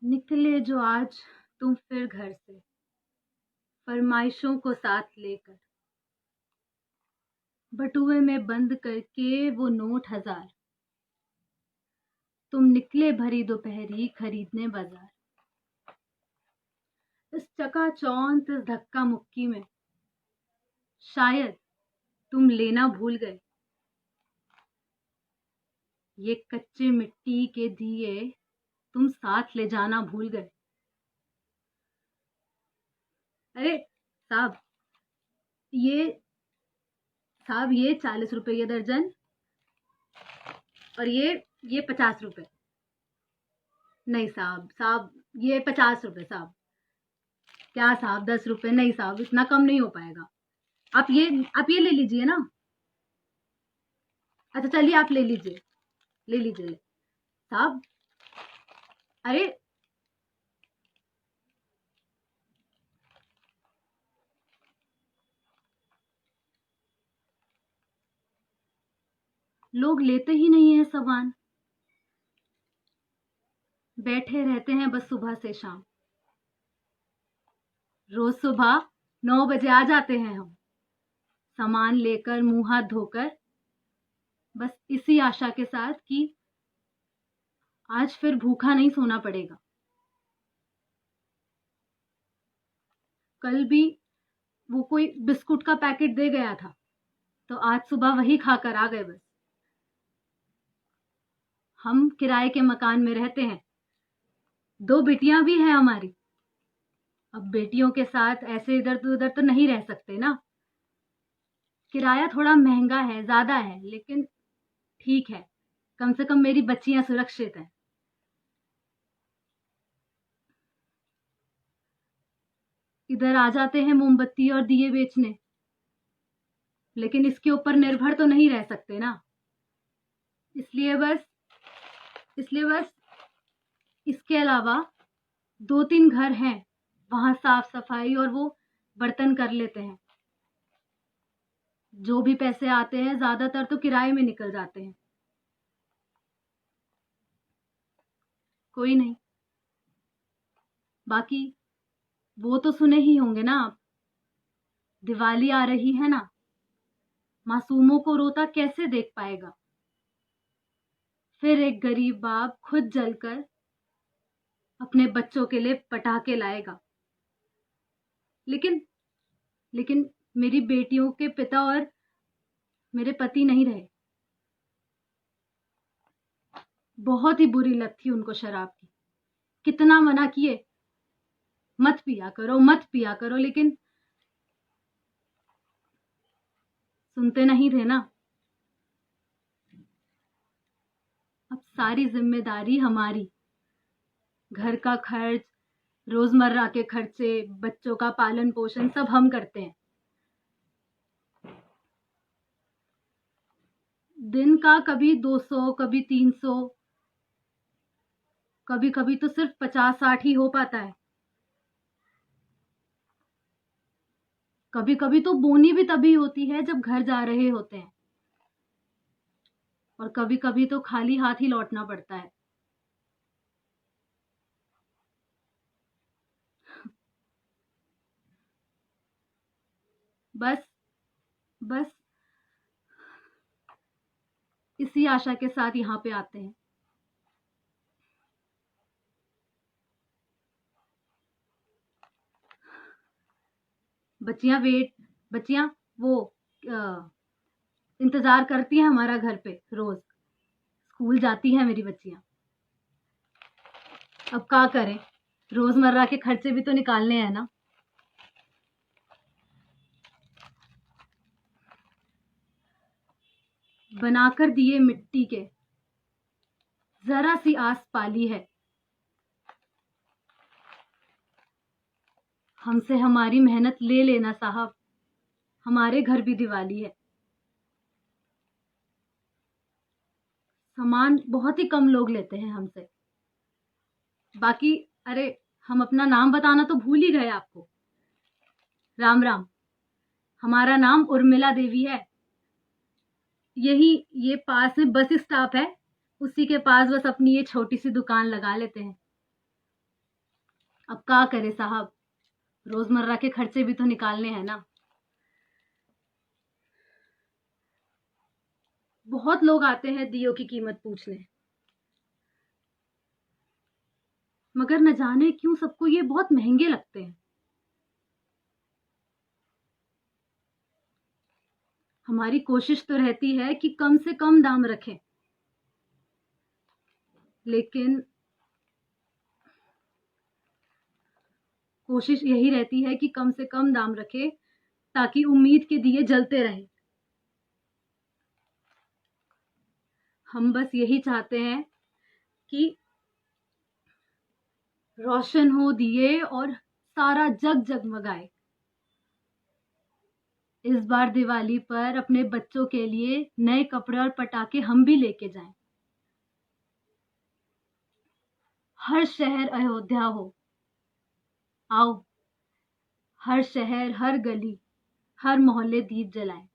निकले जो आज तुम फिर घर से, फरमाइशों को साथ लेकर, बटुए में बंद करके वो नोट 1000। तुम निकले भरी दोपहरी खरीदने बाजार। इस चकाचौंध इस धक्का मुक्की में शायद तुम लेना भूल गए, ये कच्चे मिट्टी के दिए तुम साथ ले जाना भूल गए। अरे साहब, ये 40 रुपये दर्जन, और ये 50 रुपये। नहीं साहब ये 50 रुपये साहब। क्या साहब 10 रुपये? नहीं साहब, इतना कम नहीं हो पाएगा। आप ये ले लीजिए ना। अच्छा चलिए, आप ले लीजिए साहब। अरे लोग लेते ही नहीं है सामान, बैठे रहते हैं बस सुबह से शाम। रोज सुबह 9 बजे आ जाते हैं हम, सामान लेकर मुंह हाथ धोकर, बस इसी आशा के साथ कि आज फिर भूखा नहीं सोना पड़ेगा। कल भी वो कोई बिस्कुट का पैकेट दे गया था, तो आज सुबह वही खाकर आ गए बस। हम किराए के मकान में रहते हैं, 2 बेटियां भी हैं हमारी। अब बेटियों के साथ ऐसे इधर उधर तो नहीं रह सकते ना। किराया थोड़ा महंगा है, ज्यादा है, लेकिन ठीक है, कम से कम मेरी बच्चियां सुरक्षित हैं। इधर आ जाते हैं मोमबत्ती और दिए बेचने, लेकिन इसके ऊपर निर्भर तो नहीं रह सकते ना। इसलिए बस इसके अलावा 2-3 घर हैं, वहां साफ सफाई और वो बर्तन कर लेते हैं। जो भी पैसे आते हैं ज्यादातर तो किराए में निकल जाते हैं। कोई नहीं, बाकी वो तो सुने ही होंगे ना आप, दिवाली आ रही है ना, मासूमों को रोता कैसे देख पाएगा। फिर एक गरीब बाप खुद जलकर अपने बच्चों के लिए पटाखे लाएगा। लेकिन मेरी बेटियों के पिता और मेरे पति नहीं रहे। बहुत ही बुरी लत थी उनको शराब की। कितना मना किए, मत पिया करो, लेकिन सुनते नहीं थे ना। अब सारी जिम्मेदारी हमारी, घर का खर्च, रोजमर्रा के खर्चे, बच्चों का पालन पोषण सब हम करते हैं। दिन का कभी 200, कभी 300, कभी कभी तो सिर्फ 50-60 ही हो पाता है। कभी कभी तो बोनी भी तभी होती है जब घर जा रहे होते हैं, और कभी कभी तो खाली हाथ ही लौटना पड़ता है। बस इसी आशा के साथ यहाँ पे आते हैं। बच्चियां वो इंतजार करती हैं हमारा घर पे, रोज स्कूल जाती हैं मेरी बच्चियां। अब क्या करें, रोजमर्रा के खर्चे भी तो निकालने हैं ना। बनाकर दिए मिट्टी के जरा सी आस पाली है, हमसे हमारी मेहनत ले लेना साहब, हमारे घर भी दिवाली है। सामान बहुत ही कम लोग लेते हैं हमसे। बाकी अरे, हम अपना नाम बताना तो भूल ही गए आपको। राम राम, हमारा नाम उर्मिला देवी है। ये पास में बस स्टॉप है, उसी के पास बस अपनी ये छोटी सी दुकान लगा लेते हैं। अब क्या करे साहब, रोजमर्रा के खर्चे भी तो निकालने हैं ना। बहुत लोग आते हैं दियों की कीमत पूछने, मगर न जाने क्यों सबको ये बहुत महंगे लगते हैं। हमारी कोशिश तो रहती है कि कम से कम दाम रखें, लेकिन कोशिश यही रहती है कि कम से कम दाम रखें ताकि उम्मीद के दिए जलते रहें। हम बस यही चाहते हैं कि रोशन हो दिए और सारा जग जगमगाए। इस बार दिवाली पर अपने बच्चों के लिए नए कपड़े और पटाखे हम भी लेके जाएं। हर शहर अयोध्या हो। आओ, हर शहर, हर गली, हर मोहल्ले दीप जलाएं।